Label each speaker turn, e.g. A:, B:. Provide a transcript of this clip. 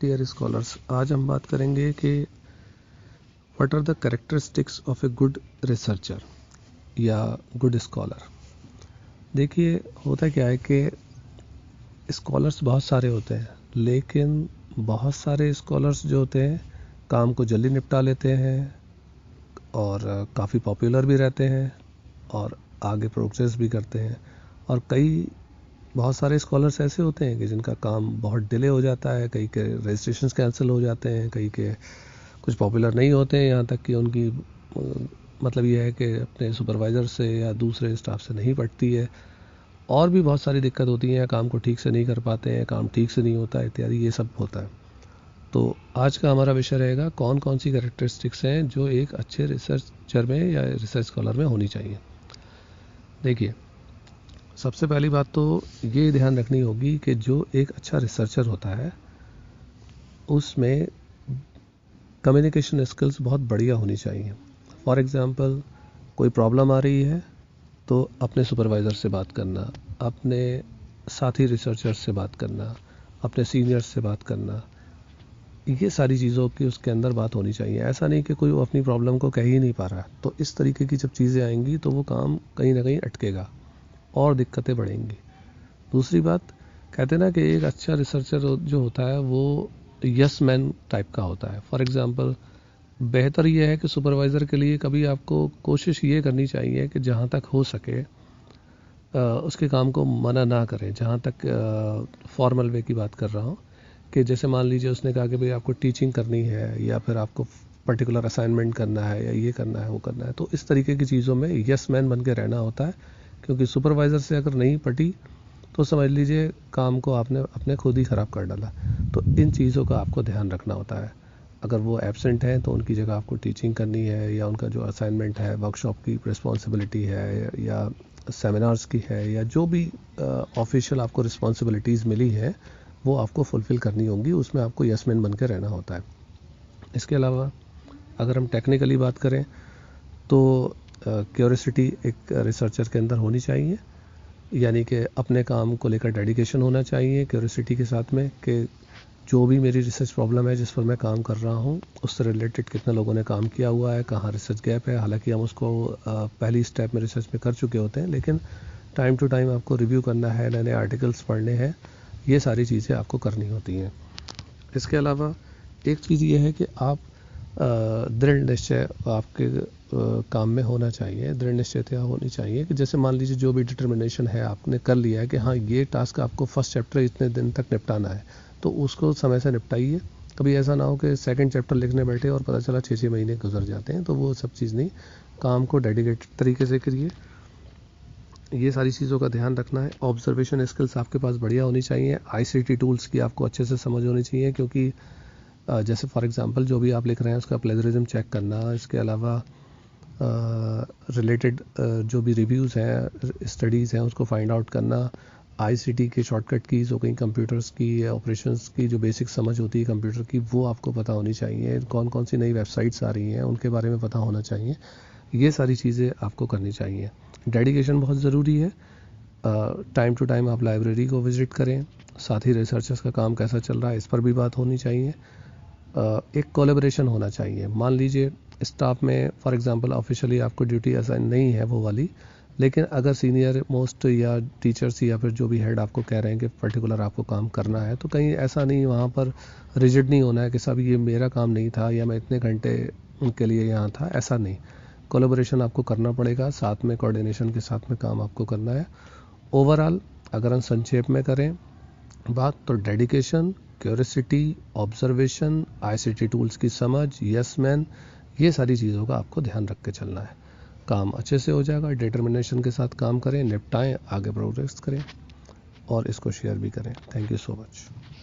A: Dear scholars, आज हम बात करेंगे कि what are the characteristics of a good researcher या गुड स्कॉलर। देखिए, होता क्या है कि स्कॉलर्स बहुत सारे होते हैं, लेकिन बहुत सारे स्कॉलर्स जो होते हैं काम को जल्दी निपटा लेते हैं और काफ़ी पॉपुलर भी रहते हैं और आगे प्रोग्रेस भी करते हैं। और बहुत सारे स्कॉलर्स ऐसे होते हैं कि जिनका काम बहुत डिले हो जाता है, कई के रजिस्ट्रेशंस कैंसिल हो जाते हैं, कई के कुछ पॉपुलर नहीं होते हैं, यहाँ तक कि उनकी मतलब ये है कि अपने सुपरवाइज़र से या दूसरे स्टाफ से नहीं पटती है। और भी बहुत सारी दिक्कत होती है, काम को ठीक से नहीं कर पाते हैं, काम ठीक से नहीं होता है इत्यादि, ये सब होता है। तो आज का हमारा विषय रहेगा कौन कौन सी कैरेक्टरिस्टिक्स हैं जो एक अच्छे रिसर्चर में या रिसर्च स्कॉलर में होनी चाहिए। देखिए, सबसे पहली बात तो ये ध्यान रखनी होगी कि जो एक अच्छा रिसर्चर होता है उसमें कम्युनिकेशन स्किल्स बहुत बढ़िया होनी चाहिए। फॉर एग्जांपल, कोई प्रॉब्लम आ रही है तो अपने सुपरवाइज़र से बात करना, अपने साथी रिसर्चर्स से बात करना, अपने सीनियर्स से बात करना, ये सारी चीज़ों की उसके अंदर बात होनी चाहिए। ऐसा नहीं कि कोई वो अपनी प्रॉब्लम को कह ही नहीं पा रहा है, तो इस तरीके की जब चीज़ें आएंगी तो वो काम कहीं ना कहीं अटकेगा और दिक्कतें बढ़ेंगी। दूसरी बात, कहते हैं ना कि एक अच्छा रिसर्चर जो होता है वो यस मैन टाइप का होता है। फॉर एग्जांपल, बेहतर यह है कि सुपरवाइज़र के लिए कभी आपको कोशिश ये करनी चाहिए कि जहाँ तक हो सके उसके काम को मना ना करें। जहाँ तक फॉर्मल वे की बात कर रहा हूँ कि जैसे मान लीजिए उसने कहा कि भाई आपको टीचिंग करनी है या फिर आपको पर्टिकुलर असाइनमेंट करना है या ये करना है वो करना है, तो इस तरीके की चीज़ों में यस मैन बन के रहना होता है। क्योंकि सुपरवाइज़र से अगर नहीं पटी तो समझ लीजिए काम को आपने अपने खुद ही ख़राब कर डाला। तो इन चीज़ों का आपको ध्यान रखना होता है। अगर वो एब्सेंट हैं तो उनकी जगह आपको टीचिंग करनी है, या उनका जो असाइनमेंट है, वर्कशॉप की रिस्पॉन्सिबिलिटी है, या सेमिनार्स की है, या जो भी ऑफिशियल आपको रिस्पॉन्सिबिलिटीज़ मिली है वो आपको फुलफ़िल करनी होंगी। उसमें आपको यस मैन बन के रहना होता है। इसके अलावा अगर हम टेक्निकली बात करें तो क्यूरियोसिटी एक रिसर्चर के अंदर होनी चाहिए, यानी कि अपने काम को लेकर डेडिकेशन होना चाहिए क्यूरियोसिटी के साथ में, कि जो भी मेरी रिसर्च प्रॉब्लम है जिस पर मैं काम कर रहा हूँ उससे रिलेटेड कितने लोगों ने काम किया हुआ है, कहाँ रिसर्च गैप है। हालांकि हम उसको पहली स्टेप में रिसर्च में कर चुके होते हैं, लेकिन टाइम टू टाइम आपको रिव्यू करना है, नए नए आर्टिकल्स पढ़ने हैं, ये सारी चीज़ें आपको करनी होती हैं। इसके अलावा एक चीज़ ये है कि आप दृढ़ निश्चय आपके काम में होना चाहिए, दृढ़ निश्चयता होनी चाहिए कि जैसे मान लीजिए जो भी डिटर्मिनेशन है आपने कर लिया है कि हाँ ये टास्क आपको फर्स्ट चैप्टर इतने दिन तक निपटाना है, तो उसको समय से निपटाइए। कभी ऐसा ना हो कि सेकंड चैप्टर लिखने बैठे और पता चला 6-6 महीने गुजर जाते हैं, तो वो सब चीज़ नहीं, काम को डेडिकेटेड तरीके से करिए। ये सारी चीज़ों का ध्यान रखना है। ऑब्जर्वेशन स्किल्स आपके पास बढ़िया होनी चाहिए। आईसीटी टूल्स की आपको अच्छे से समझ होनी चाहिए, क्योंकि जैसे फॉर एग्जांपल जो भी आप लिख रहे हैं उसका प्लेजरिज्म चेक करना, इसके अलावा रिलेटेड जो भी रिव्यूज़ हैं, स्टडीज़ हैं, उसको फाइंड आउट करना। आईसीटी के शॉर्टकट कीज़ हो गई, कंप्यूटर्स की या ऑपरेशंस की जो बेसिक समझ होती है कंप्यूटर की, वो आपको पता होनी चाहिए। कौन कौन सी नई वेबसाइट्स आ रही हैं उनके बारे में पता होना चाहिए। ये सारी चीज़ें आपको करनी चाहिए। डेडिकेशन बहुत ज़रूरी है। टाइम टू टाइम आप लाइब्रेरी को विज़िट करें। साथ ही रिसर्चर्स का काम कैसा चल रहा है इस पर भी बात होनी चाहिए। एक कोलैबोरेशन होना चाहिए। मान लीजिए स्टाफ में फॉर एग्जांपल ऑफिशियली आपको ड्यूटी असाइन नहीं है वो वाली, लेकिन अगर सीनियर मोस्ट या टीचर्स या फिर जो भी हेड आपको कह रहे हैं कि पर्टिकुलर आपको काम करना है, तो कहीं ऐसा नहीं वहाँ पर रिजिड नहीं होना है कि साहब ये मेरा काम नहीं था या मैं इतने घंटे उनके लिए यहाँ था, ऐसा नहीं। कोलैबोरेशन आपको करना पड़ेगा, साथ में कोऑर्डिनेशन के साथ में काम आपको करना है। ओवरऑल अगर हम संक्षेप में करें बात, तो dedication, curiosity, observation, ICT tools की समझ, यस मैन, ये सारी चीज़ों का आपको ध्यान रख के चलना है। काम अच्छे से हो जाएगा। डिटर्मिनेशन के साथ काम करें, निपटाएं, आगे प्रोग्रेस करें और इसको शेयर भी करें। Thank you so much.